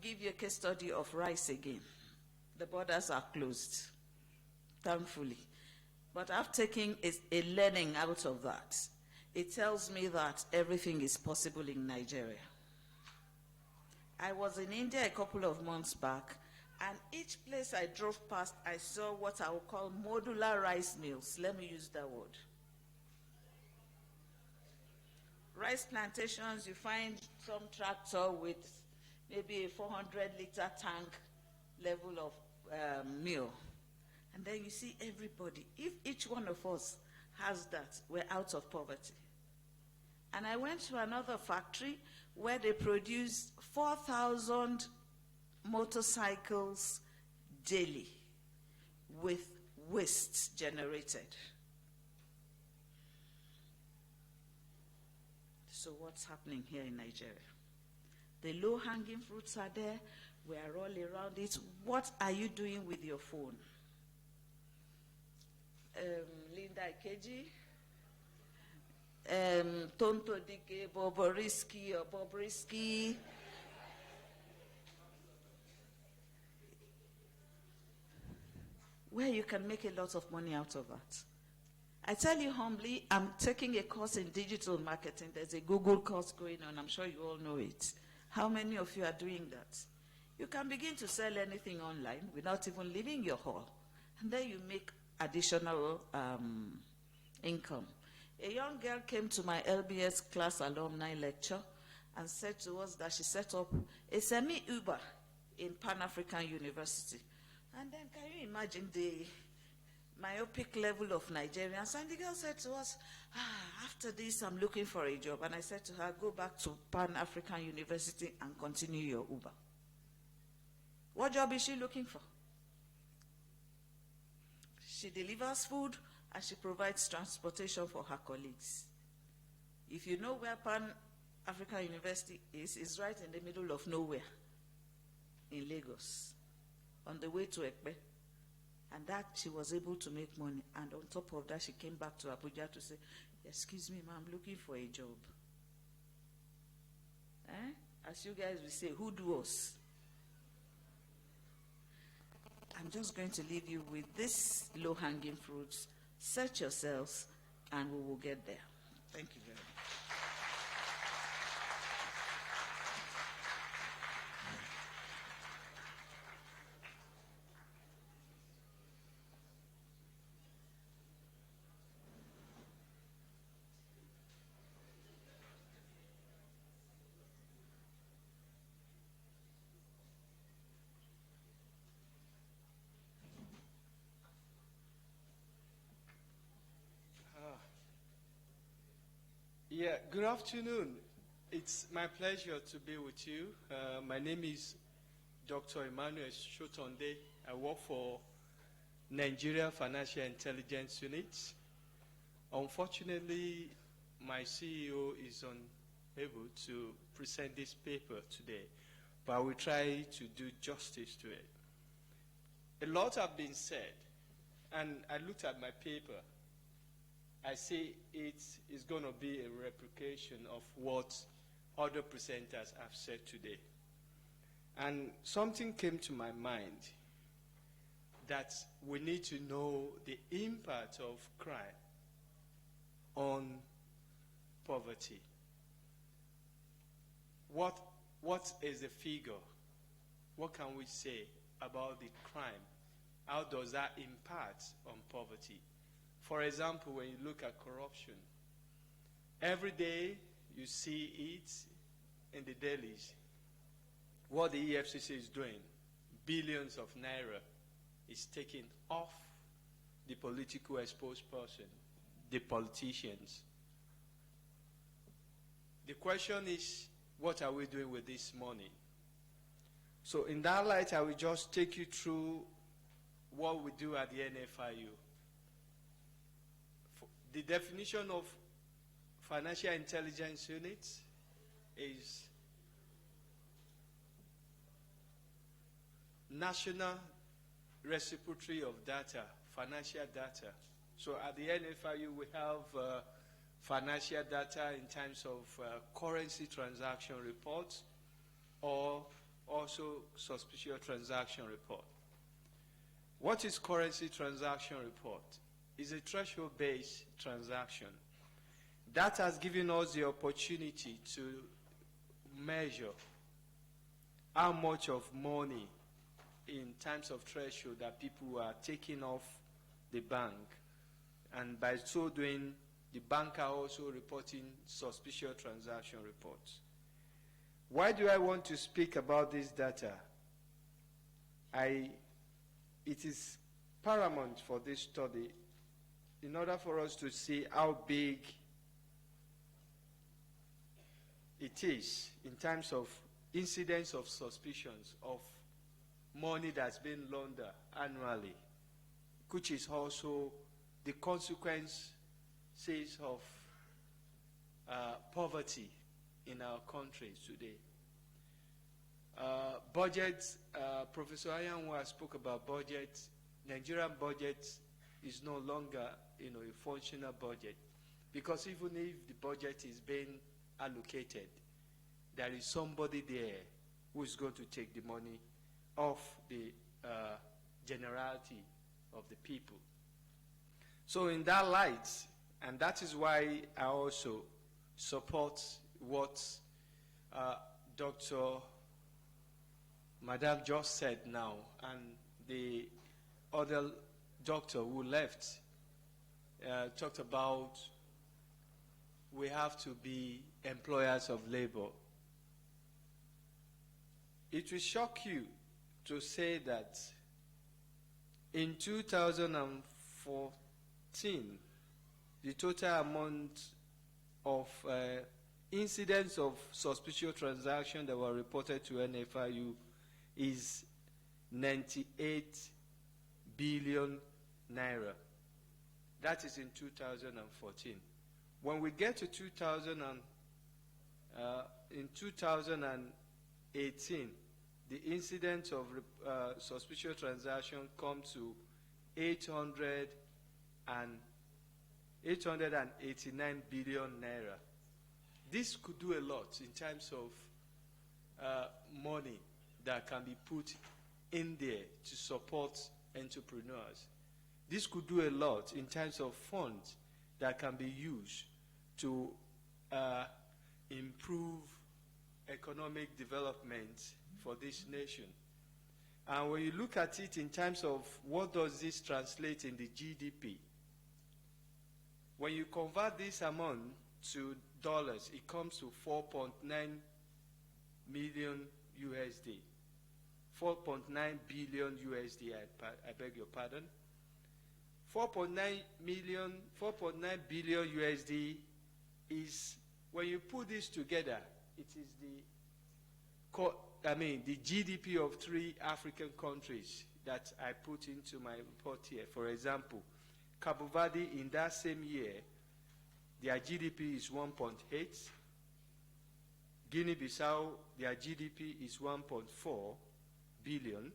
give you a case study of rice again. The borders are closed, thankfully. But I've taken a learning out of that. It tells me that everything is possible in Nigeria. I was in India a couple of months back, and each place I drove past, I saw what I would call modular rice mills. Let me use that word. Rice plantations, you find some tractor with maybe a 400-liter tank level of mill. And then you see everybody. If each one of us has that, we're out of poverty. And I went to another factory where they produce 4,000 motorcycles daily with waste generated. So what's happening here in Nigeria? The low-hanging fruits are there. We are all around it. What are you doing with your phone? Linda Ikeji, Tonto Dike, Boboriski or Bobrisky. Where you can make a lot of money out of that. I tell you humbly, I'm taking a course in digital marketing. There's a Google course going on. I'm sure you all know it. How many of you are doing that? You can begin to sell anything online without even leaving your hall. And then you make additional income. A young girl came to my LBS class alumni lecture and said to us that she set up a semi-Uber in Pan-African University. And then can you imagine the myopic level of Nigerians? And the girl said to us, after this, I'm looking for a job. And I said to her, go back to Pan-African University and continue your Uber. What job is she looking for? She delivers food and she provides transportation for her colleagues. If you know where Pan-African University is, it's right in the middle of nowhere in Lagos, on the way to Ekpe. And that she was able to make money. And on top of that, she came back to Abuja to say, excuse me, ma'am, I'm looking for a job. As you guys will say, who do us? I'm just going to leave you with this low-hanging fruits. Search yourselves, and we will get there. Thank you very much. Yeah, good afternoon. It's my pleasure to be with you. My name is Dr. Emmanuel Shotonde. I work for Nigeria Financial Intelligence Unit. Unfortunately, my CEO is unable to present this paper today, but I will try to do justice to it. A lot have been said, and I looked at my paper. I see it is going to be a replication of what other presenters have said today. And something came to my mind, that we need to know the impact of crime on poverty. What is the figure? What can we say about the crime? How does that impact on poverty? For example, when you look at corruption, every day you see it in the dailies. What the EFCC is doing, billions of naira is taken off the political exposed person, the politicians. The question is, what are we doing with this money? So in that light, I will just take you through what we do at the NFIU. The definition of Financial Intelligence Unit is National Repository of Data, financial data. So at the NFIU, we have financial data in terms of currency transaction reports or also suspicious transaction report. What is currency transaction report? It's a threshold-based transaction. That has given us the opportunity to measure how much of money in terms of threshold that people are taking off the bank. And by so doing, the bank are also reporting suspicious transaction reports. Why do I want to speak about this data? It is paramount for this study in order for us to see how big it is in terms of incidents of suspicions of money that's been laundered annually, which is also the consequences of poverty in our countries today. Budgets, Professor Ayanwa spoke about budgets. Nigerian budget is no longer, a functional budget, because even if the budget is being allocated, there is somebody there who is going to take the money off the generality of the people. So in that light, and that is why I also support what Dr. Madam just said now, and the other doctor who left talked about we have to be employers of labor. It will shock you to say that in 2014, the total amount of incidents of suspicious transactions that were reported to NFIU is 98 billion naira. That is in 2014. When we get to 2018, the incidence of suspicious transaction comes to 889 billion naira. This could do a lot in terms of money that can be put in there to support entrepreneurs. This could do a lot in terms of funds that can be used to improve economic development for this nation. And when you look at it in terms of what does this translate in the GDP, when you convert this amount to dollars, it comes to 4.9 million USD. 4.9 billion USD, I beg your pardon. 4.9 billion USD is, when you put this together, it is the GDP of 3 African countries that I put into my report here. For example, Cabo Verde in that same year, their GDP is 1.8. Guinea-Bissau, their GDP is 1.4 billion.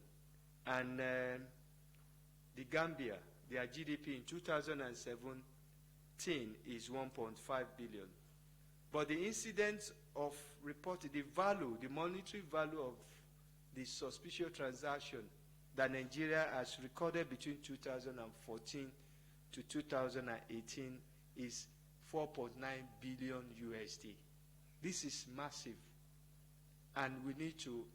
And the Gambia, their GDP in 2017 is 1.5 billion. But the incidence of reported, the monetary value of the suspicious transaction that Nigeria has recorded between 2014 to 2018 is 4.9 billion USD. This is massive. And we need to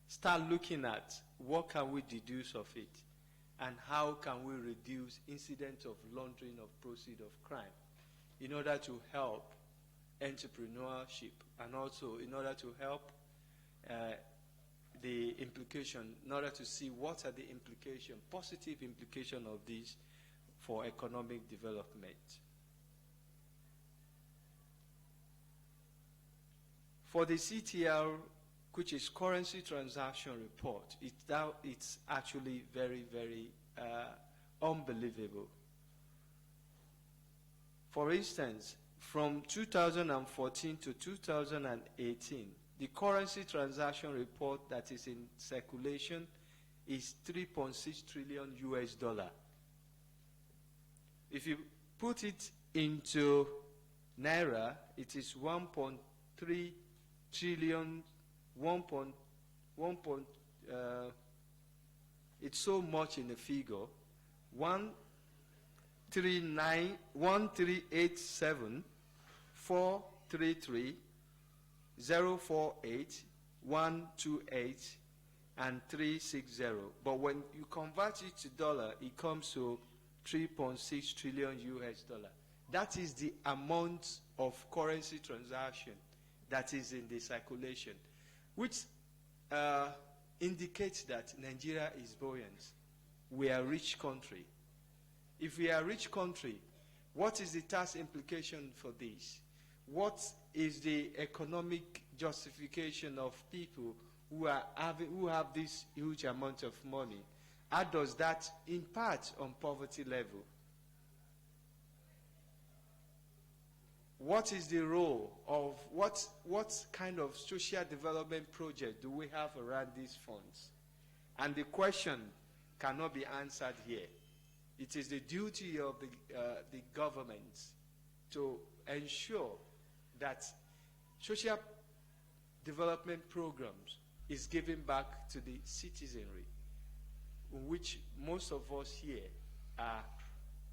start looking at what can we deduce of it and how can we reduce incidents of laundering of proceeds of crime in order to help entrepreneurship and also in order to help the implication, in order to see what are the implications, positive implications of this for economic development. For the CTR, which is currency transaction report, it's actually very, very unbelievable. For instance, from 2014 to 2018, the currency transaction report that is in circulation is 3.6 trillion US dollar. If you put it into naira, it is 1.3 trillion one point, it's so much in the figure, 1387 433 048 128 and 360. But when you convert it to dollar, it comes to 3.6 trillion US dollar. That is the amount of currency transaction that is in the circulation, which indicates that Nigeria is buoyant. We are a rich country. If we are a rich country, what is the tax implication for this? What is the economic justification of people who have this huge amount of money? How does that impact on poverty level? What is the role of what kind of social development project do we have around these funds? And the question cannot be answered here. It is the duty of the government to ensure that social development programs is given back to the citizenry, in which most of us here are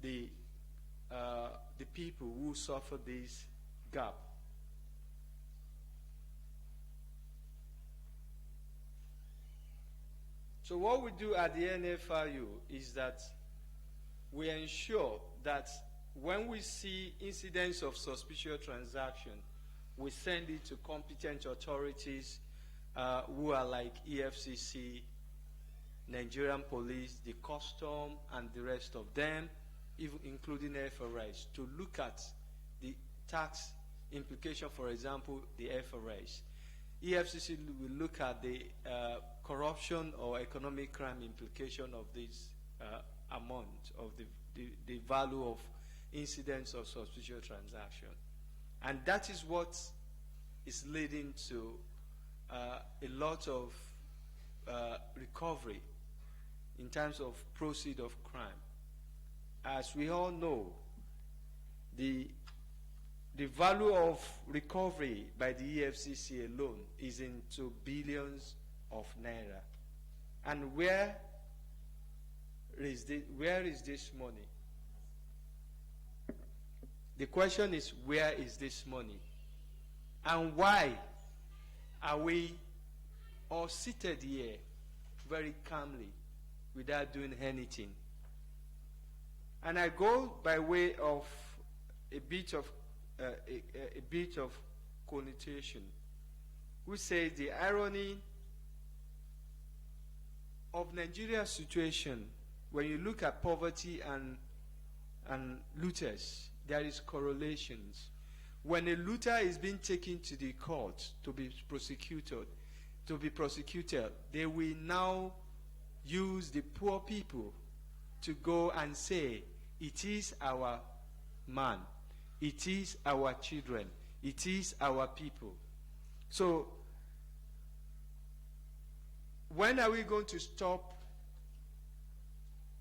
the people who suffer this gap. So what we do at the NFRU is that we ensure that when we see incidents of suspicious transaction, we send it to competent authorities who are like EFCC, Nigerian police, the custom, and the rest of them, even including FRS, to look at the tax implication, for example, the FRS. EFCC will look at the corruption or economic crime implication of this amount, of the value of incidents of suspicious transaction. And that is what is leading to a lot of recovery in terms of proceeds of crime. As we all know, the value of recovery by the EFCC alone is into billions of naira. And where is this money? The question is, where is this money? And why are we all seated here very calmly without doing anything? And I go by way of a bit of connotation. We say the irony of Nigeria's situation, when you look at poverty and looters, there is correlations. When a looter is being taken to the court to be prosecuted, they will now use the poor people to go and say, it is our man, it is our children, it is our people. So, when are we going to stop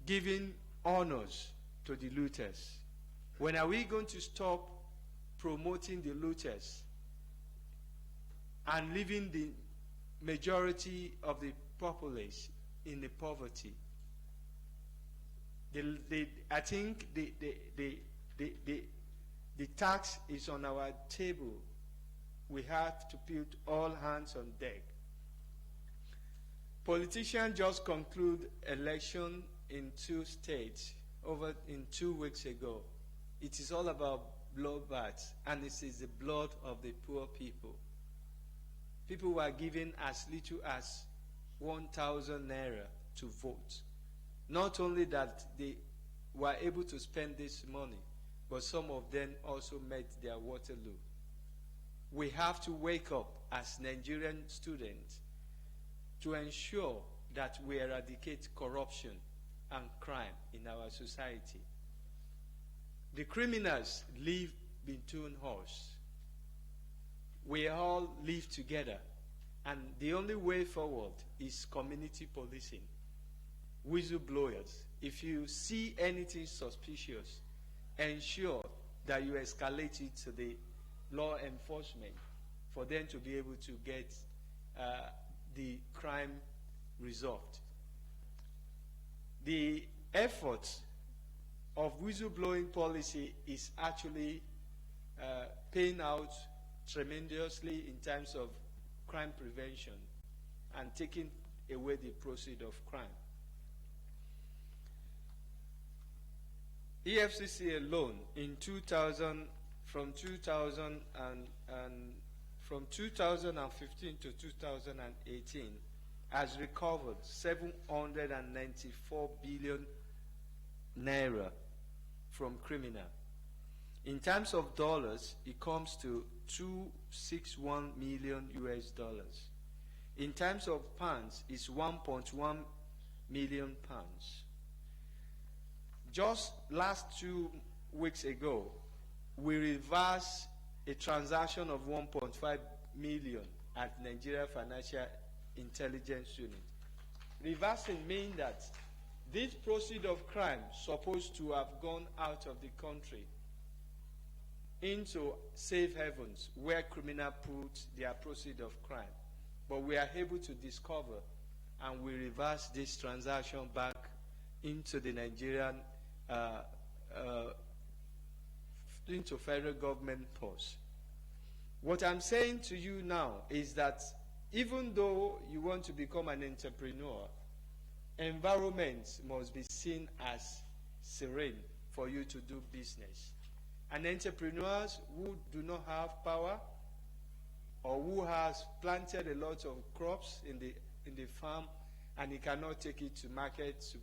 giving honors to the looters? When are we going to stop promoting the looters and leaving the majority of the populace in the poverty? I think the tax is on our table. We have to put all hands on deck. Politicians just conclude election in 2 states in 2 weeks ago. It is all about bloodbath, and it is the blood of the poor people. People were given as little as 1,000 naira to vote. Not only that they were able to spend this money, but some of them also met their Waterloo. We have to wake up as Nigerian students to ensure that we eradicate corruption and crime in our society. The criminals live between us. We all live together, and the only way forward is community policing. Whistleblowers, if you see anything suspicious, ensure that you escalate it to the law enforcement for them to be able to get the crime resolved. The effort of whistleblowing policy is actually paying out tremendously in terms of crime prevention and taking away the proceeds of crime. EFCC alone in 2015 to 2018 has recovered 794 billion naira from criminal. In terms of dollars, it comes to 261 million US dollars. In terms of pounds, it's 1.1 million pounds. Just last 2 weeks ago, we reversed a transaction of 1.5 million at Nigeria Financial Intelligence Unit. Reversing means that this proceeds of crime supposed to have gone out of the country into safe havens where criminals put their proceeds of crime. But we are able to discover and we reverse this transaction back into the Nigerian, into federal government purse. What I'm saying to you now is that even though you want to become an entrepreneur, environment must be seen as serene for you to do business. And entrepreneurs who do not have power or who has planted a lot of crops in the farm and he cannot take it to market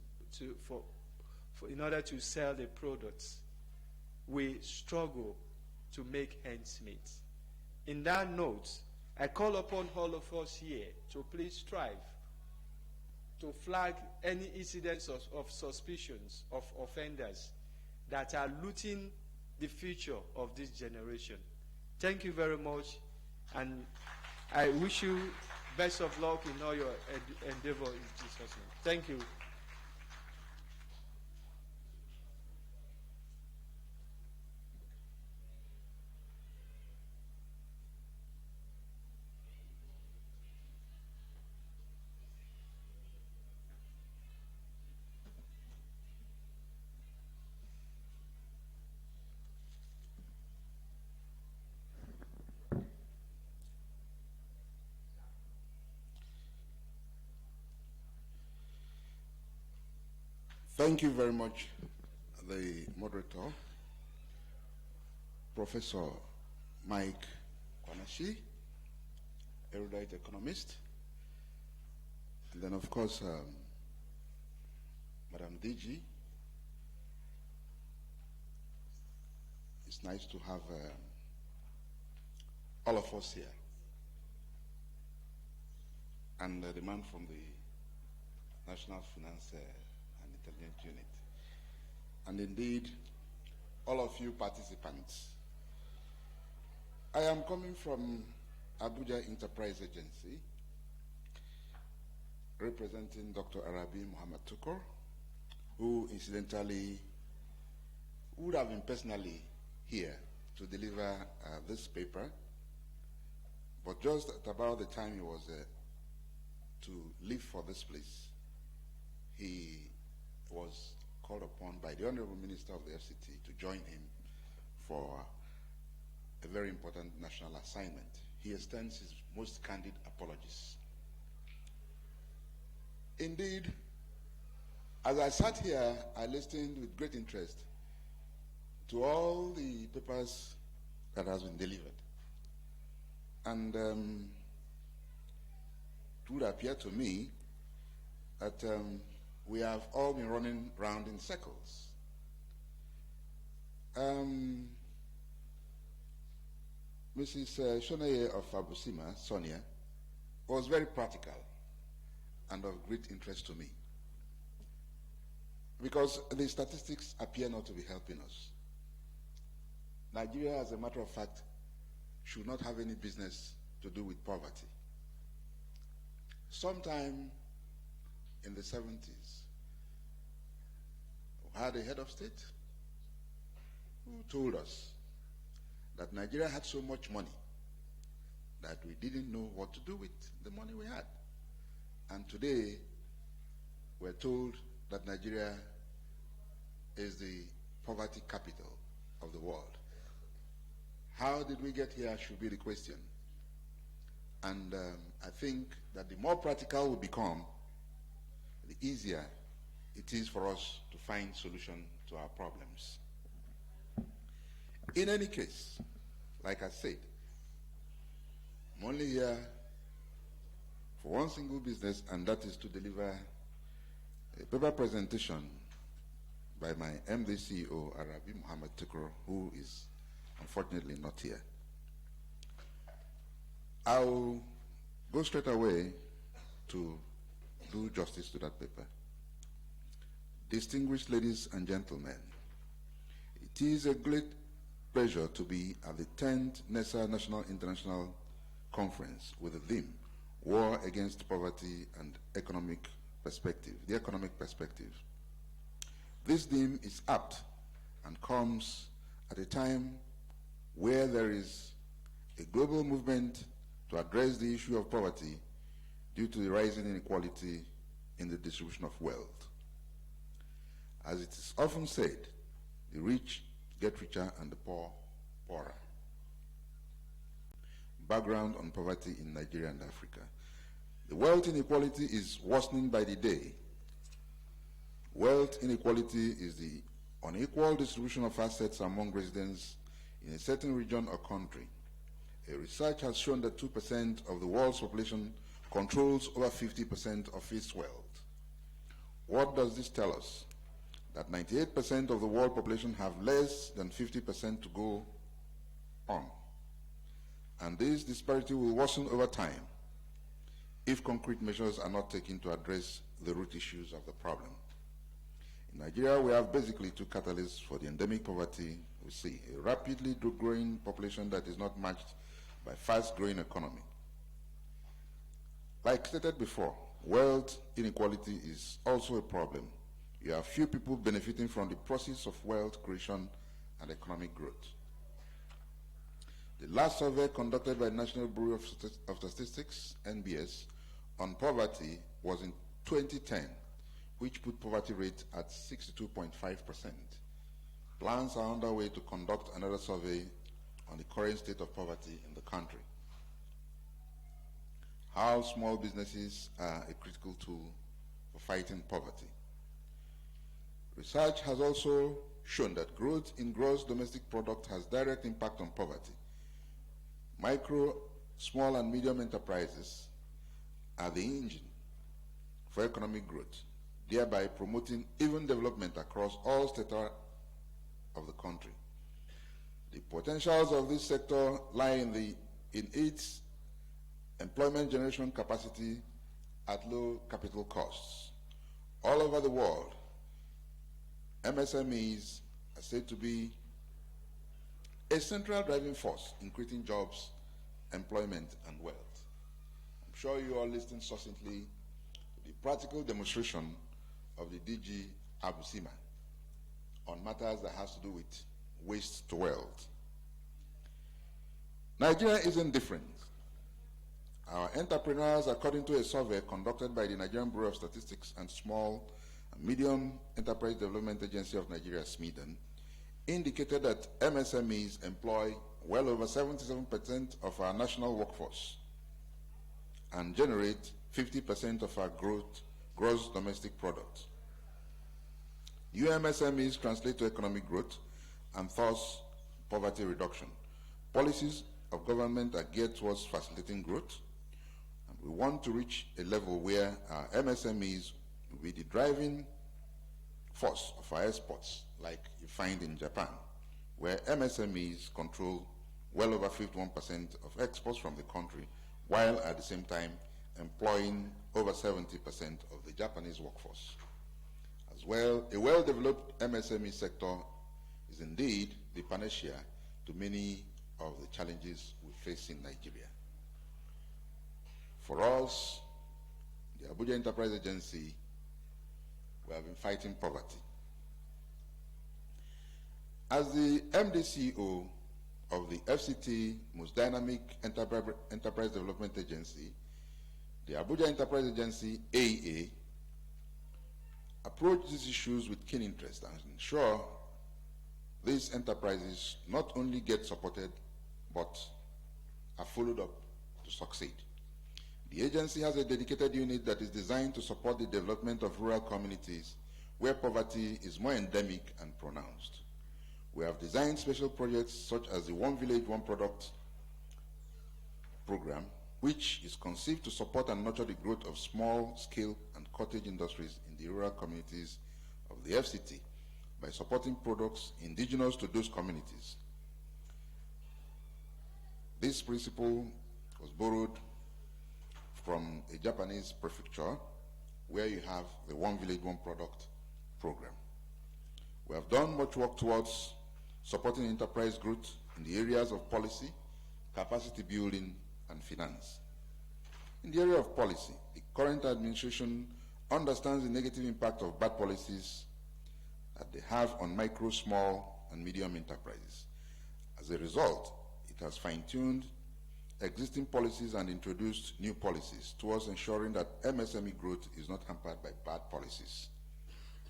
in order to sell the products, we struggle to make ends meet. In that note, I call upon all of us here to please strive to flag any incidents of suspicions of offenders that are looting the future of this generation. Thank you very much, and I wish you best of luck in all your endeavor in Jesus' name. Thank you. Thank you very much, the moderator, Professor Mike Kwanashi, erudite economist, and then of course, Madam DG. It's nice to have all of us here, and the man from the National Finance and Intelligence Unit, and indeed all of you participants. I am coming from Abuja Enterprise Agency, representing Dr. Arabi Muhammad Tukur, who incidentally would have been personally here to deliver this paper, but just at about the time he was to leave for this place, he was called upon by the Honorable Minister of the FCT to join him for a very important national assignment. He extends his most candid apologies. Indeed, as I sat here, I listened with great interest to all the papers that has been delivered. And it would appear to me that we have all been running round in circles. Mrs. Shoneye of Abusima, Sonia, was very practical and of great interest to me, because the statistics appear not to be helping us. Nigeria, as a matter of fact, should not have any business to do with poverty. Sometime in the 70s, we had a head of state who told us that Nigeria had so much money that we didn't know what to do with the money we had. And today, we're told that Nigeria is the poverty capital of the world. How did we get here should be the question. And I think that the more practical we become, the easier it is for us to find solutions to our problems. In any case, like I said, I'm only here for one single business, and that is to deliver a paper presentation by my MD CEO, Arabi Muhammad Tukur, who is unfortunately not here. I'll go straight away to do justice to that paper. Distinguished ladies and gentlemen, it is a great pleasure to be at the 10th NESA National International Conference with the theme, War Against Poverty and Economic Perspective, the economic perspective. This theme is apt and comes at a time where there is a global movement to address the issue of poverty due to the rising inequality in the distribution of wealth. As it is often said, the rich get richer and the poor poorer. Background on poverty in Nigeria and Africa. The wealth inequality is worsening by the day. Wealth inequality is the unequal distribution of assets among residents in a certain region or country. A research has shown that 2% of the world's population controls over 50% of its wealth. What does this tell us? That 98% of the world population have less than 50% to go on. And this disparity will worsen over time if concrete measures are not taken to address the root issues of the problem. In Nigeria, we have basically two catalysts for the endemic poverty we see: a rapidly growing population that is not matched by fast-growing economy. Like stated before, wealth inequality is also a problem. You have few people benefiting from the process of wealth creation and economic growth. The last survey conducted by the National Bureau of Statistics, NBS, on poverty was in 2010, which put poverty rate at 62.5%. Plans are underway to conduct another survey on the current state of poverty in the country. How small businesses are a critical tool for fighting poverty. Research has also shown that growth in gross domestic product has direct impact on poverty. Micro, small, and medium enterprises are the engine for economic growth, thereby promoting even development across all sectors of the country. The potentials of this sector lie in its employment generation capacity at low capital costs. All over the world, MSMEs are said to be a central driving force in creating jobs, employment, and wealth. I'm sure you all listened succinctly to the practical demonstration of the DG Abusima on matters that has to do with waste to wealth. Nigeria isn't different. Our entrepreneurs, according to a survey conducted by the Nigerian Bureau of Statistics and Small and Medium Enterprise Development Agency of Nigeria, SMEDAN, indicated that MSMEs employ well over 77% of our national workforce and generate 50% of our gross domestic product. UMSMEs translate to economic growth and thus poverty reduction. Policies of government are geared towards facilitating growth, and we want to reach a level where our MSMEs will be the driving force of our exports, like you find in Japan, where MSMEs control well over 51% of exports from the country, while at the same time employing over 70% of the Japanese workforce. As well, a well-developed MSME sector is indeed the panacea to many of the challenges we face in Nigeria. For us, the Abuja Enterprise Agency, we have been fighting poverty. As the MD CEO of the FCT most dynamic enterprise development agency, the Abuja Enterprise Agency, AEA, approach these issues with keen interest and ensure these enterprises not only get supported, but are followed up to succeed. The agency has a dedicated unit that is designed to support the development of rural communities where poverty is more endemic and pronounced. We have designed special projects such as the One Village, One Product program, which is conceived to support and nurture the growth of small-scale and cottage industries in the rural communities of the FCT by supporting products indigenous to those communities. This principle was borrowed from a Japanese prefecture where you have the One Village, One Product program. We have done much work towards supporting enterprise growth in the areas of policy, capacity building, and finance. In the area of policy, the current administration understands the negative impact of bad policies that they have on micro, small, and medium enterprises. As a result, it has fine-tuned existing policies and introduced new policies towards ensuring that MSME growth is not hampered by bad policies.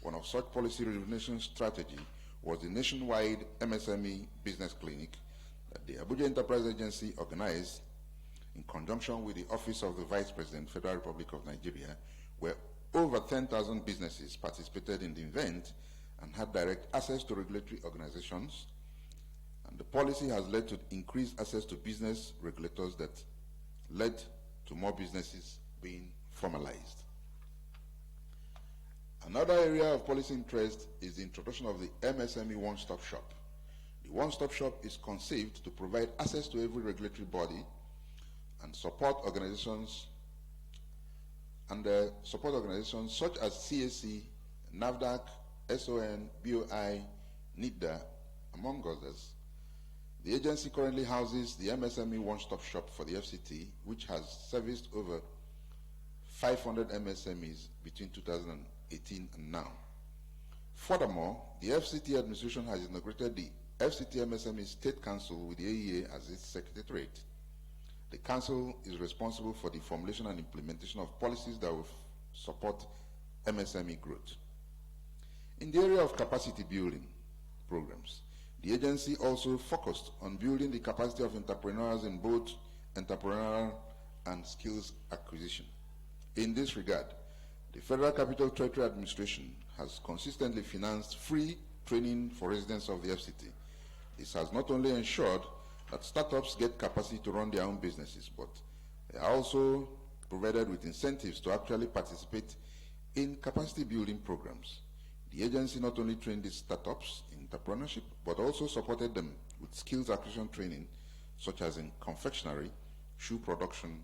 One of such policy rejuvenation strategy was the nationwide MSME business clinic that the Abuja Enterprise Agency organized in conjunction with the Office of the Vice President, Federal Republic of Nigeria, where over 10,000 businesses participated in the event and had direct access to regulatory organizations. And the policy has led to increased access to business regulators that led to more businesses being formalized. Another area of policy interest is the introduction of the MSME one-stop shop. The one-stop shop is conceived to provide access to every regulatory body and support organizations such as CAC, NAFDAC, SON, BOI, NIDA, among others. The agency currently houses the MSME one-stop shop for the FCT, which has serviced over 500 MSMEs between 2018 and now. Furthermore, the FCT administration has inaugurated the FCT MSME State Council with the AEA as its secretariat. The council is responsible for the formulation and implementation of policies that will support MSME growth. In the area of capacity building programs, the agency also focused on building the capacity of entrepreneurs in both entrepreneurial and skills acquisition. In this regard, the Federal Capital Territory Administration has consistently financed free training for residents of the FCT. This has not only ensured that startups get capacity to run their own businesses, but they are also provided with incentives to actually participate in capacity building programs. The agency not only trained these startups in entrepreneurship, but also supported them with skills acquisition training, such as in confectionery, shoe production,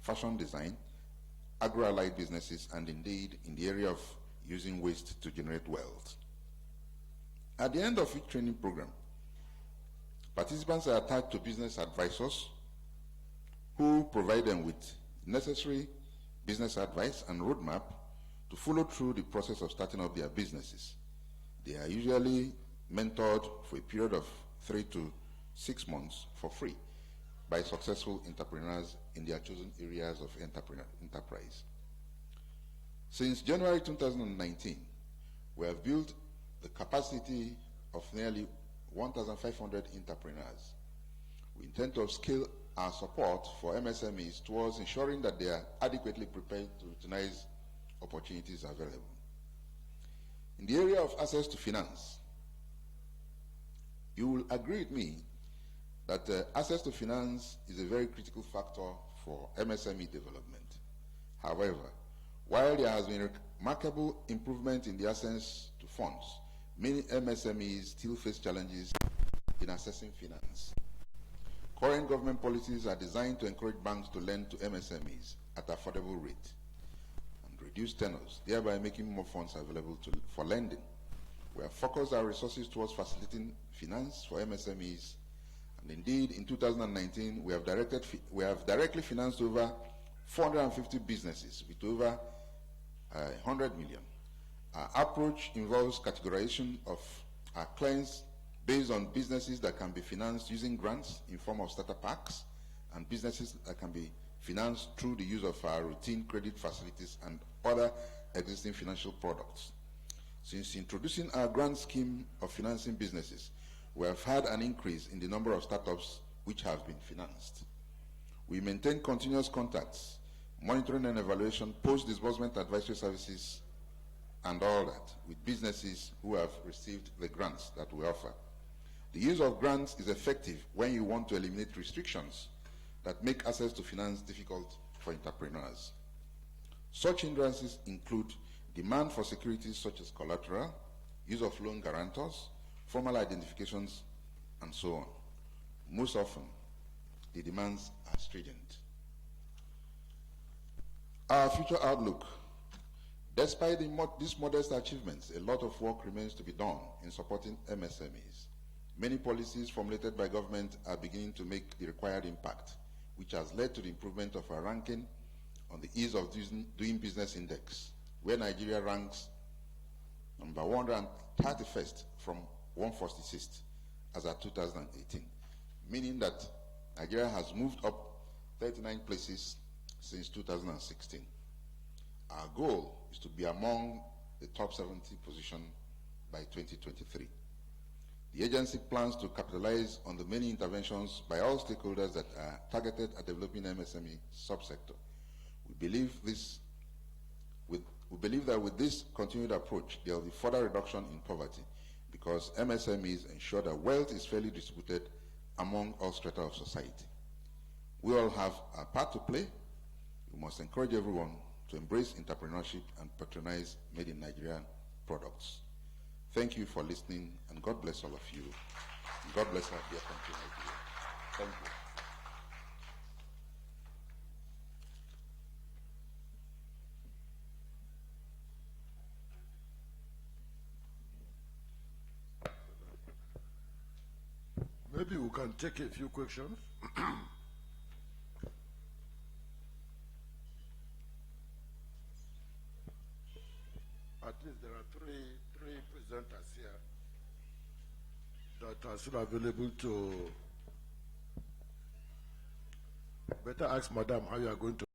fashion design, agro-allied businesses, and indeed in the area of using waste to generate wealth. At the end of each training program, participants are attached to business advisors who provide them with necessary business advice and roadmap to follow through the process of starting up their businesses. They are usually mentored for a period of 3 to 6 months for free by successful entrepreneurs in their chosen areas of enterprise. Since January 2019, we have built the capacity of nearly 1,500 entrepreneurs. We intend to upscale our support for MSMEs towards ensuring that they are adequately prepared to utilize opportunities available. In the area of access to finance, you will agree with me that access to finance is a very critical factor for MSME development. However, while there has been remarkable improvement in the access to funds, many MSMEs still face challenges in accessing finance. Current government policies are designed to encourage banks to lend to MSMEs at affordable rate and reduce tenors, thereby making more funds available for lending. We have focused our resources towards facilitating finance for MSMEs, and indeed in 2019 we have directly financed over 450 businesses with over 100 million. Our approach involves categorization of our clients based on businesses that can be financed using grants in form of starter packs and businesses that can be financed through the use of our routine credit facilities and other existing financial products. Since introducing our grant scheme of financing businesses, we have had an increase in the number of startups which have been financed. We maintain continuous contacts, monitoring and evaluation, post-disbursement advisory services, and all that with businesses who have received the grants that we offer. The use of grants is effective when you want to eliminate restrictions that make access to finance difficult for entrepreneurs. Such hindrances include demand for securities such as collateral, use of loan guarantors, formal identifications, and so on. Most often, the demands are stringent. Our future outlook. Despite these modest achievements, a lot of work remains to be done in supporting MSMEs. Many policies formulated by government are beginning to make the required impact, which has led to the improvement of our ranking on the Ease of Doing Business Index, where Nigeria ranks number 131st from 146th as at 2018, meaning that Nigeria has moved up 39 places since 2016. Our goal is to be among the top 70 position by 2023. The agency plans to capitalize on the many interventions by all stakeholders that are targeted at developing MSME subsector. We believe that with this continued approach, there will be further reduction in poverty because MSMEs ensure that wealth is fairly distributed among all strata of society. We all have a part to play. We must encourage everyone to embrace entrepreneurship and patronize made in Nigeria products. Thank you for listening, and God bless all of you. God bless our dear country, Nigeria. Thank you. Maybe we can take a few questions. At least there are three presenters here that are still available to better ask Madam how you are going to